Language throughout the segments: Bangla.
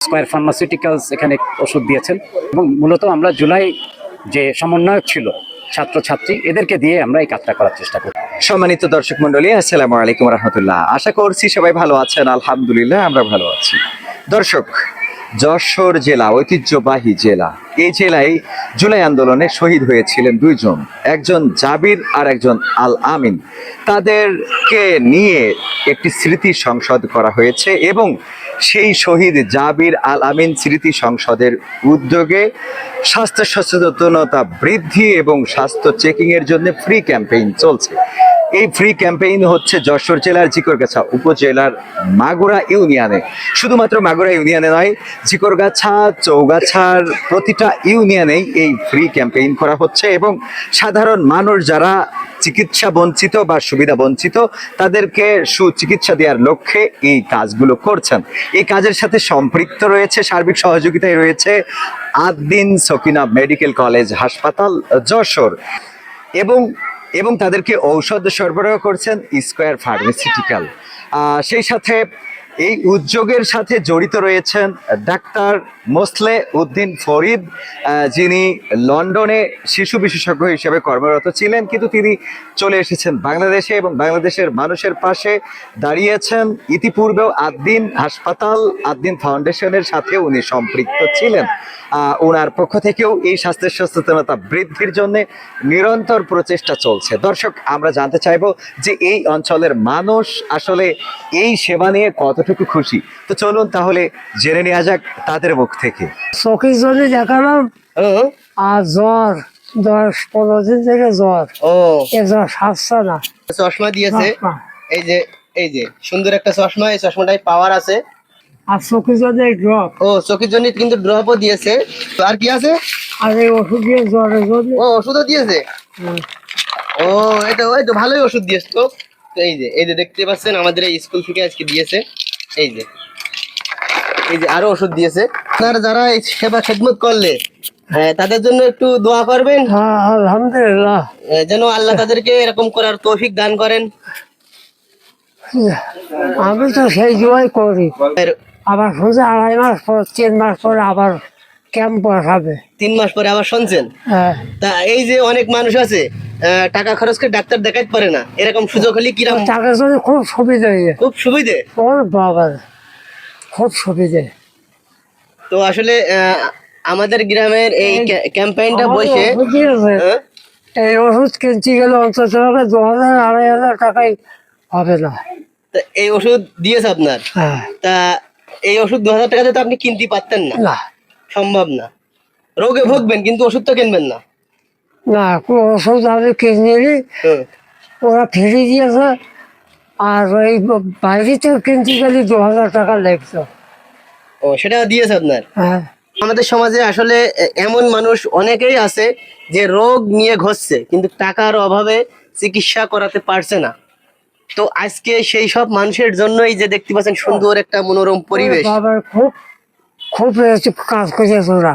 স্কয়ার ফার্মাসিউটিক্যালস এখানে ওষুধ দিয়েছেন এবং মূলত আমরা জুলাই যে সমন্বয়ক ছিল ছাত্রছাত্রী এদেরকে দিয়ে আমরা এই কাজটা করার চেষ্টা করি। সম্মানিত দর্শক মন্ডলী, আসসালামু আলাইকুম রহমতুল্লাহ। আশা করছি সবাই ভালো আছেন। আলহামদুলিল্লাহ আমরা ভালো আছি। দর্শক, যশোর জেলা ঐতিহ্যবাহী জেলা, এই জেলায় জুলাই আন্দোলনে শহীদ হয়েছিলেন দুইজন, একজন জাবির আর একজন আল আমিন। তাদেরকে নিয়ে একটি স্মৃতি সংসদ করা হয়েছে এবং সেই শহীদ জাবির আল আমিন স্মৃতি সংসদের উদ্যোগে স্বাস্থ্য সচেতনতা বৃদ্ধি এবং স্বাস্থ্য চেকিং এর জন্য ফ্রি ক্যাম্পেইন চলছে। এই ফ্রি ক্যাম্পেইন হচ্ছে যশোর জেলার জিকরগাছা উপজেলার মাগুরা ইউনিয়নে। শুধুমাত্র মাগুরা ইউনিয়নে নয়, জিকরগাছা চৌগাছার প্রতিটা ইউনিয়নেই এই ফ্রি ক্যাম্পেইন করা হচ্ছে এবং সাধারণ মানুষ যারা চিকিৎসা বঞ্চিত বা সুবিধা বঞ্চিত তাদেরকে সুচিকিৎসা দেওয়ার লক্ষ্যে এই কাজগুলো করছেন। এই কাজের সাথে সম্পৃক্ত রয়েছে, সার্বিক সহযোগিতায় রয়েছে আদ্দিন সকিনা মেডিকেল কলেজ হাসপাতাল যশোর এবং তাদেরকে ঔষধ সরবরাহ করছেন স্কয়ার ফার্মাসিউটিক্যাল। সেই সাথে এই উদ্যোগের সাথে জড়িত রয়েছেন ডাক্তার মোসলে উদ্দিন ফরিদ, যিনি লন্ডনে শিশু বিশেষজ্ঞ হিসেবে কর্মরত ছিলেন, কিন্তু তিনি চলে এসেছেন বাংলাদেশে এবং বাংলাদেশের মানুষের পাশে দাঁড়িয়েছেন। ইতিপূর্বেও আদ্দিন হাসপাতাল, আদ্দিন ফাউন্ডেশনের সাথে উনি সম্পৃক্ত ছিলেন। ওনার পক্ষ থেকেও এই স্বাস্থ্য সচেতনতা বৃদ্ধির জন্য নিরন্তর প্রচেষ্টা চলছে। দর্শক, আমরা জানতে চাইবো যে এই অঞ্চলের মানুষ আসলে এই সেবা নিয়ে কতটুকু খুশি। তো চলুন তাহলে জেনে নেওয়া যাক তাদের মুখ থেকে। চোখের জন্য দেখালাম আর জ্বর 10-15 দিন থেকে জ্বর। এ জ্বর সারছে না। চশমা দিয়েছে, এই যে সুন্দর একটা চশমা, এই চশমাটাই পাওয়ার আছে। আর চোখের জন্য ড্রপ। ও, চোখের জন্য কিন্তু ড্রপও দিয়েছে। তো আর কি আছে? আর এই ওষুধ দিয়ে জ্বরের জন্য। ও, ওষুধও দিয়েছে। ও, এটা ওই তো ভালোই ওষুধ দিয়েছে তো। এই যে দেখতে পাচ্ছেন আমাদের এই স্কুল থেকে আজকে দিয়েছে। এই যে আরো ওষুধ দিয়েছে। আপনারা যারা এই সেবা খেদমত করলে তাদের জন্য একটু দোয়া করবেন। হ্যাঁ, আলহামদুলিল্লাহ, যেন আল্লাহ তাদেরকে এরকম করার তৌফিক দান করেন। আমি তো সেই জোয়াই করি। আবার শুনছে 2.5 মাস পর 3 মাস পরে আবার ক্যাম্প বসাবে। 3 মাস পরে আবার শুনছেন? হ্যাঁ। তা এই যে অনেক মানুষ আছে টাকা খরচ করে ডাক্তার দেখাইতে পারে না, এরকম সুযোগ হলে কিরকম? টাকার জন্য খুব সুবিধা। খুব সুবিধে। ওর বাবা, খুব সুবিধে। তো আসলে আমাদের গ্রামের এই ক্যাম্পেইনটা বসে এই ওষুধ কিনতে গেলে অন্তত 2000-2500 টাকায় হবে না। এই ওষুধ দিয়েছে আপনার? হ্যাঁ। তা এই ওষুধ 2000 টাকাতে তো আপনি কিনতে পারতেন না। না, সম্ভব না। রোগে ভুগবেন কিন্তু ওষুধ তো কিনবেন না। না, ওষুধ আমি কিনে নিই, ওরা ফিরে দিয়েছে। আর ওই বাইরে থেকে কিনতে গেলে 2000 টাকা লাগতো। ও, সেটা দিয়েছে আপনার? হ্যাঁ। আমাদের সমাজে আসলে এমন মানুষ অনেকেই আছে যে রোগ নিয়ে ঘষছে কিন্তু টাকার অভাবে চিকিৎসা করাতে পারছে না। তো আজকে সেই সব মানুষের জন্যই যে দেখতে পাচ্ছেন সুন্দর একটা মনোরম পরিবেশ। বাবার খুব খুব কাজ করেছে ওরা,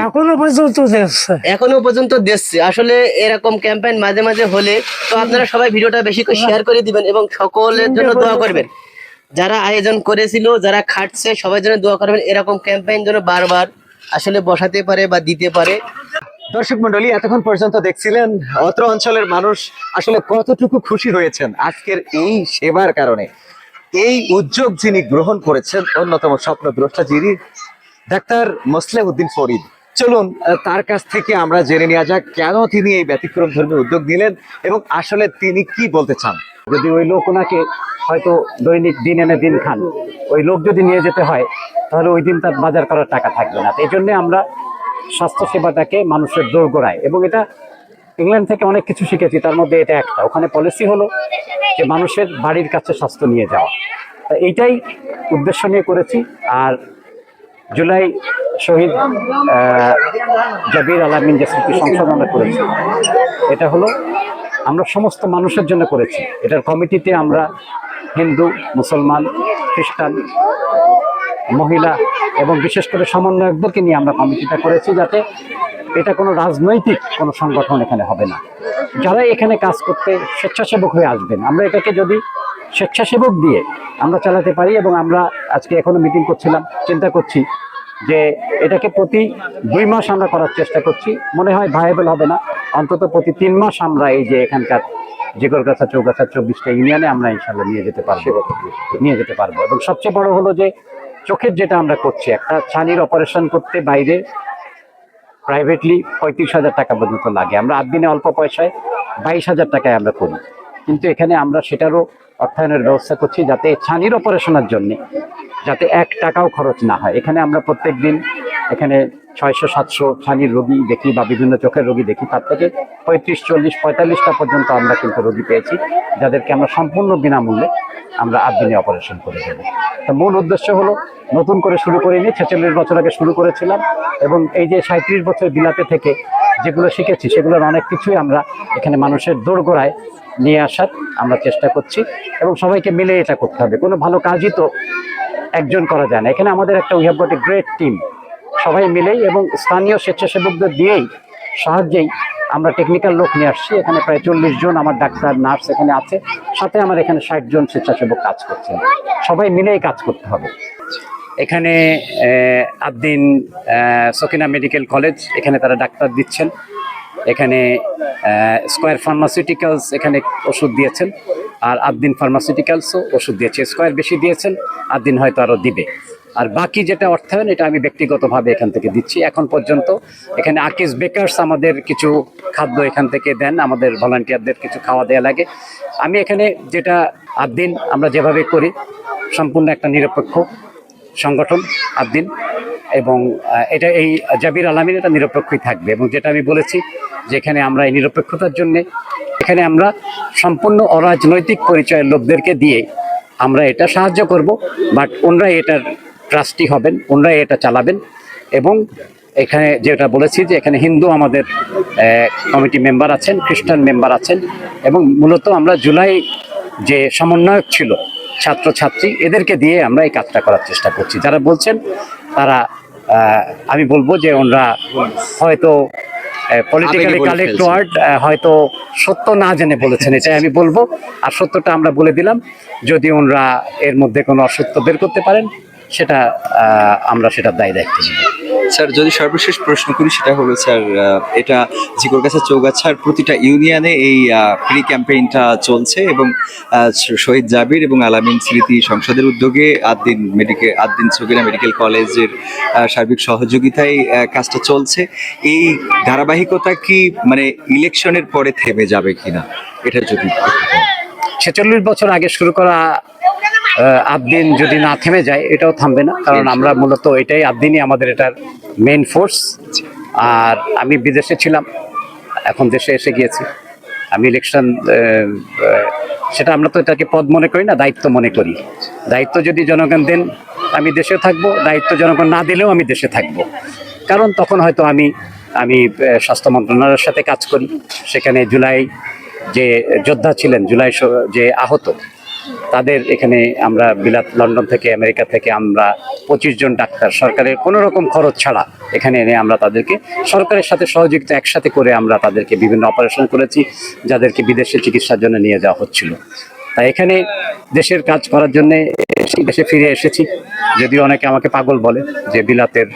এখনো পর্যন্ত দেখছে। আসলে এরকম ক্যাম্পেইন মাঝে মাঝে হলে তো আপনারা সবাই ভিডিওটা বেশি করে শেয়ার করে দিবেন এবং সকলের জন্য দোয়া করবেন। যারা আয়োজন করেছিল, যারা খাটছে, সবাই জন্য দোয়া করবেন এরকম ক্যাম্পেইন যেন বারবার আসলে বসাতে পারে বা দিতে পারে। দর্শক মন্ডলী, এতক্ষণ পর্যন্ত দেখছিলেন অত্র অঞ্চলের মানুষ আসলে কতটুকু খুশি হয়েছেন আজকের এই সেবার কারণে। এই উদ্যোগ যিনি গ্রহণ করেছেন, অন্যতম স্বপ্নদ্রষ্টা যিনি ডাক্তার মোসলে উদ্দিন ফরিদ। চলুন তার কাছ থেকে আমরা জেনে নেওয়া যাক কেন তিনি এই ব্যতিক্রম ধর্মী উদ্যোগ নিলেন এবং আসলে তিনি কি বলতে চান। যদি ওই লোক ওনাকে হয়তো দৈনিক দিন এনে দিন খান, ওই লোক যদি নিয়ে যেতে হয় তাহলে ওই দিন তার বাজার করার টাকা থাকবে না। এই জন্যে আমরা স্বাস্থ্য সেবাটাকে মানুষের দোরগোড়ায়, এবং এটা ইংল্যান্ড থেকে অনেক কিছু শিখেছি, তার মধ্যে এটা একটা। ওখানে পলিসি হলো যে মানুষের বাড়ির কাছে স্বাস্থ্য নিয়ে যাওয়া। এইটাই উদ্দেশ্য নিয়ে করেছি। আর জুলাই শহীদ জাবির আল আমিন যে স্মৃতি সংসদ আমরা করেছি, এটা হলো আমরা সমস্ত মানুষের জন্য করেছি। এটার কমিটিতে আমরা হিন্দু, মুসলমান, খ্রিস্টান, মহিলা এবং বিশেষ করে সমন্বয়কদেরকে নিয়ে আমরা কমিটিটা করেছি, যাতে এটা কোনো রাজনৈতিক কোনো সংগঠন এখানে হবে না। যারা এখানে কাজ করতে স্বেচ্ছাসেবক হয়ে আসবেন, আমরা এটাকে যদি স্বেচ্ছাসেবক দিয়ে আমরা চালাতে পারি। এবং আমরা আজকে এখনো মিটিং করছিলাম, চিন্তা করছি যে এটাকে প্রতি 2 মাস আমরা করার চেষ্টা করছি। মনে হয় ভাইয়েবল হবে না, অন্তত প্রতি 3 মাস আমরা এই যে এখানকার জিগরগাছা চৌগাছা 24টা ইউনিয়নে আমরা ইনশাল্লাহ নিয়ে যেতে পারবো। এবং সবচেয়ে বড় হলো যে চোখের যেটা আমরা করছি, একটা ছানির অপারেশন করতে বাইরে প্রাইভেটলি 35,000 টাকা পর্যন্ত লাগে, আমরা 8 দিনে অল্প পয়সায় 22,000 টাকায় আমরা করি। কিন্তু এখানে আমরা সেটারও অর্থায়নের ব্যবস্থা করছি, যাতে ছানির অপারেশনের জন্য যাতে 1 টাকাও খরচ না হয়। এখানে আমরা প্রত্যেক দিন এখানে 600-700 ছানির রোগী দেখি বা বিভিন্ন চোখের রোগী দেখি, তার থেকে 35, 40, 45টা পর্যন্ত আমরা কিন্তু রোগী পেয়েছি, যাদেরকে আমরা সম্পূর্ণ বিনামূল্যে আমরা 8 দিনে অপারেশন করে দেবো। তো মূল উদ্দেশ্য হলো নতুন করে শুরু করিনি, 46 বছর আগে শুরু করেছিলাম, এবং এই যে 37 বছর বিলাতে থেকে যেগুলো শিখেছি সেগুলোর অনেক কিছুই আমরা এখানে মানুষের দোরগোড়ায় নিয়ে আসার আমরা চেষ্টা করছি। এবং সবাইকে মিলে এটা করতে হবে, কোনো ভালো কাজই তো একজন করা যায় না। এখানে আমাদের একটা we have got a great team, সবাই মিলেই এবং স্থানীয় স্বেচ্ছাসেবকদের দিয়েই সাহায্যেই আমরা টেকনিক্যাল লোক নিয়ে আসছি। এখানে প্রায় 40 জন আমার ডাক্তার নার্স এখানে আছে, সাথে আমার এখানে 60 জন স্বেচ্ছাসেবক কাজ করছেন। সবাই মিলেই কাজ করতে হবে। এখানে আদ্দিন সকিনা মেডিকেল কলেজ, এখানে তারা ডাক্তার দিচ্ছেন। এখানে স্কয়ার ফার্মাসিউটিক্যালস এখানে ওষুধ দিয়েছেন, আর আদ্দিন ফার্মাসিউটিক্যালসও ওষুধ দিয়েছে। স্কয়ার বেশি দিয়েছেন, আদ্দিন হয়তো আরও দিবে। আর বাকি যেটা অর্থায়ন, এটা আমি ব্যক্তিগতভাবে এখান থেকে দিচ্ছি। এখন পর্যন্ত এখানে আকিস বেকার্স আমাদের কিছু খাদ্য এখান থেকে দেন, আমাদের ভলান্টিয়ারদের কিছু খাওয়া দেওয়া লাগে। আমি এখানে যেটা আদ্দিন আমরা যেভাবে করি, সম্পূর্ণ একটা নিরপেক্ষ সংগঠন আদ্দিন, এবং এটা এই জাবির আলামিন এটা নিরপেক্ষই থাকবে। এবং যেটা আমি বলেছি যে এখানে আমরা এই নিরপেক্ষতার জন্যে এখানে আমরা সম্পূর্ণ অরাজনৈতিক পরিচয়ের লোকদেরকে দিয়ে আমরা এটা সাহায্য করব, বাট ওনারাই এটার ট্রাস্টি হবেন, ওনারাই এটা চালাবেন। এবং এখানে যেটা বলেছি যে এখানে হিন্দু আমাদের কমিটি মেম্বার আছেন, খ্রিস্টান মেম্বার আছেন, এবং মূলত আমরা জুলাই যে সমন্বয়ক ছিল ছাত্রছাত্রী, এদেরকে দিয়ে আমরা এই কাজটা করার চেষ্টা করছি। যারা বলছেন তারা আমি বলবো যে ওনারা হয়তো পলিটিক্যালি কালেক্ট ওয়ার্ড হয়তো সত্য না জেনে বলেছেন, এটাই আমি বলবো। আর সত্যটা আমরা বলে দিলাম, যদি ওনারা এর মধ্যে কোনো অসত্য বের করতে পারেন সেটা আমরা সেটার দায় দায়িত্ব নেব। স্যার, যদি সর্বশেষ প্রশ্ন করি, সেটা হলো স্যার, এটা জিগরগাছা চৌগাছার প্রতিটা ইউনিয়নে এই ফ্রি ক্যাম্পেইনটা চলছে, এবং শহীদ জাবির এবং আলামিন স্মৃতি সংসদের উদ্যোগে আদ্দিন সকিনা মেডিকেল কলেজের সার্বিক সহযোগিতায় কাজটা চলছে। এই ধারাবাহিকতা কি মানে ইলেকশনের পরে থেমে যাবে কিনা, এটা যদি 46 বছর আগে শুরু করা আদ্দিন যদি না থেমে যায়, এটাও থামবে না, কারণ আমরা মূলত এটাই আদ্দিনই আমাদের এটার মেইন ফোর্স। আর আমি বিদেশে ছিলাম, এখন দেশে এসে গিয়েছি। আমি ইলেকশন সেটা আমরা তো এটাকে পদ মনে করি না, দায়িত্ব মনে করি। দায়িত্ব যদি জনগণ দেন আমি দেশে থাকবো, দায়িত্ব জনগণ না দিলেও আমি দেশে থাকবো। কারণ তখন হয়তো আমি স্বাস্থ্য মন্ত্রণালয়ের সাথে কাজ করি। সেখানে জুলাই যে যোদ্ধা ছিলেন, জুলাই যে আহত, তাদের এখানে আমরা লন্ডন থেকে, আমেরিকা থেকে আমরা 25 জন ডাক্তার সরকারের কোনো রকম খরচ ছাড়া এখানে এনে আমরা তাদেরকে সরকারের সাথে সহযোগিতা একসাথে করে আমরা তাদেরকে বিভিন্ন অপারেশন করেছি, যাদেরকে বিদেশে চিকিৎসার জন্য নিয়ে যাওয়া হচ্ছিল। তাই এখানে দেশের কাজ করার জন্য দেশে ফিরে এসেছি। যদিও অনেকে আমাকে পাগল বলে যে বিলাতের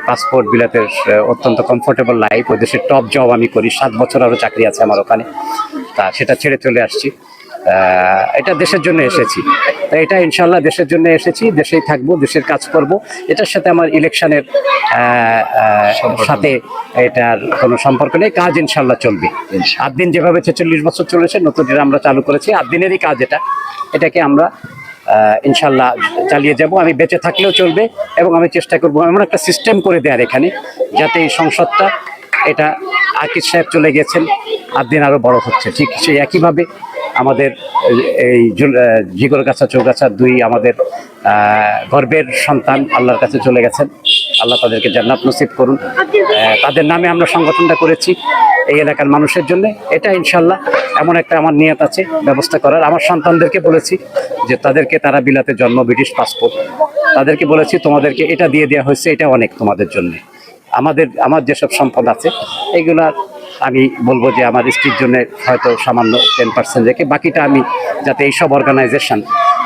পাসপোর্ট, বিলাতের অত্যন্ত কমফোর্টেবল লাইফ, ওই দেশের টপ জব আমি করি, 7 বছর আরও চাকরি আছে আমার ওখানে, তা সেটা ছেড়ে চলে আসছি। এটা দেশের জন্য এসেছি, এটা ইনশাল্লাহ দেশের জন্য এসেছি, দেশেই থাকবো, দেশের কাজ করব। এটার সাথে আমার ইলেকশনের সাথে এটার কোনো সম্পর্ক নেই। কাজ ইনশাল্লাহ চলবে। আদ্দিন যেভাবে 46 বছর চলেছে, নতুন যেটা আমরা চালু করেছি, আদ্দিনেরই কাজ এটাকে আমরা ইনশাল্লাহ চালিয়ে যাব। আমি বেঁচে থাকলেও চলবে, এবং আমি চেষ্টা করবো এমন একটা সিস্টেম করে দেওয়ার এখানে, যাতে এই সংসদটা, এটা আকিজ সাহেব চলে গেছেন, আদ্দিন আরও বড় হচ্ছে, ঠিক সেই একইভাবে আমাদের এই জিগরগাছা চৌগাছা 2 আমাদের গর্বের সন্তান আল্লাহর কাছে চলে গেছেন। আল্লাহ তাদেরকে জান্নাত নসিব করুন। তাদের নামে আমরা সংগঠনটা করেছি এই এলাকার মানুষের জন্য। এটা ইনশাল্লাহ এমন একটা আমার নিয়ত আছে ব্যবস্থা করার। আমার সন্তানদেরকে বলেছি যে তাদেরকে, তারা বিলাতে জন্ম, ব্রিটিশ পাসপোর্ট, তাদেরকে বলেছি তোমাদেরকে এটা দিয়ে দেওয়া হয়েছে, এটা অনেক তোমাদের জন্য। আমার যেসব সম্পদ আছে এগুলা আমি বলবো যে আমার স্ত্রীর জন্য হয়তো সামান্য 10% রেখে বাকিটা আমি যাতে এইসব অর্গানাইজেশন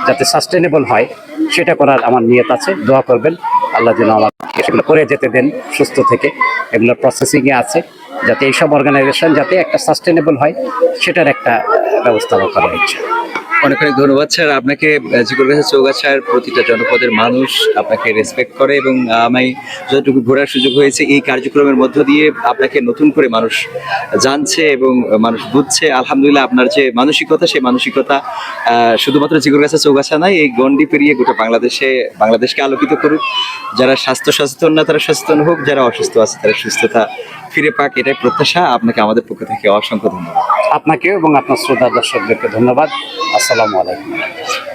যাতে সাস্টেনেবল হয় সেটা করার আমার নিয়ত আছে। দোয়া করবেন আল্লাহ যেন আমাকে সেগুলো করে যেতে দেন সুস্থ থেকে। এগুলো প্রসেসিংয়ে আছে যাতে এইসব অর্গানাইজেশন যাতে একটা সাস্টেনেবল হয় সেটার একটা ব্যবস্থা করা হচ্ছে। অনেক অনেক ধন্যবাদ স্যার আপনাকে। জিকরগাছা চৌগাছার প্রতিটা জনপদের মানুষ আপনাকে রেসপেক্ট করে এবং আমি যতটুকু ঘোরার সুযোগ হয়েছে এই কার্যক্রমের মধ্য দিয়ে আপনাকে নতুন করে মানুষ জানছে এবং মানুষ বুঝছে। আলহামদুলিল্লাহ আপনার যে মানসিকতা সেই মানসিকতা শুধুমাত্র জিকরগাছা চৌগাছা নয়, এই গণ্ডি পেরিয়ে গোটা বাংলাদেশকে আলোকিত করুক। যারা স্বাস্থ্য সচেতন না তারা সচেতন হোক, যারা অসুস্থ আছে তারা সুস্থতা ফিরে পাক, এটাই প্রত্যাশা। আপনাকে আমাদের পক্ষ থেকে অসংখ্য ধন্যবাদ। আপনাকেও এবং আপনার শ্রোতা দর্শকদেরকে ধন্যবাদ। আসসালামু আলাইকুম।